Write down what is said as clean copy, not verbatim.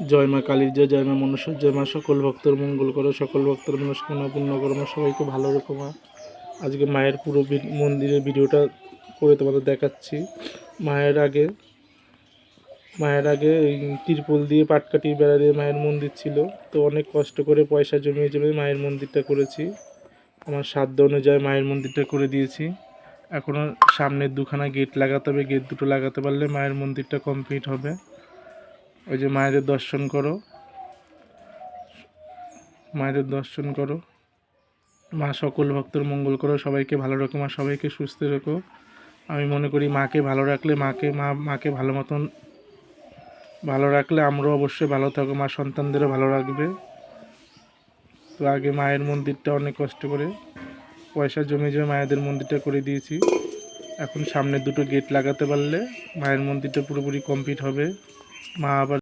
জয় মা কালীর জয়, জয় মা মনসার জয় মা। সকল ভক্তর মঙ্গল করো, সকল ভক্তর মনস্কামনা পূর্ণ করো মা। সবাইকে ভালো রেখো মা। আজকে মায়ের পুরো মন্দিরের ভিডিওটা করে তোমাদের দেখাচ্ছি। মায়ের আগে এই তিরপল দিয়ে পাটকাঠি বেড়া দিয়ে মায়ের মন্দির ছিল। তো অনেক কষ্ট করে পয়সা জমিয়ে জমিয়ে মায়ের মন্দিরটা করেছি। আমার সাধ্য অনুযায়ী মায়ের মন্দিরটা করে দিয়েছি। এখনও সামনের দুখানা গেট লাগাতে হবে, গেট দুটো লাগাতে পারলে মায়ের মন্দিরটা কমপ্লিট হবে। ওই যে মায়েদের দর্শন করো, মায়েদের দর্শন করো মা। সকল ভক্তর মঙ্গল করো, সবাইকে ভালো রাখো মা, সবাইকে সুস্থ রেখো। আমি মনে করি মাকে ভালো রাখলে মাকে ভালো মতন ভালো রাখলে আমরাও অবশ্যই ভালো থাকবো, মা সন্তানদেরও ভালো রাখবে। তো আগে মায়ের মন্দিরটা অনেক কষ্ট করে পয়সা জমে জমে মায়েদের মন্দিরটা করে দিয়েছি। এখন সামনে দুটো গেট লাগাতে পারলে মায়ের মন্দিরটা পুরোপুরি কমপ্লিট হবে। মা আবার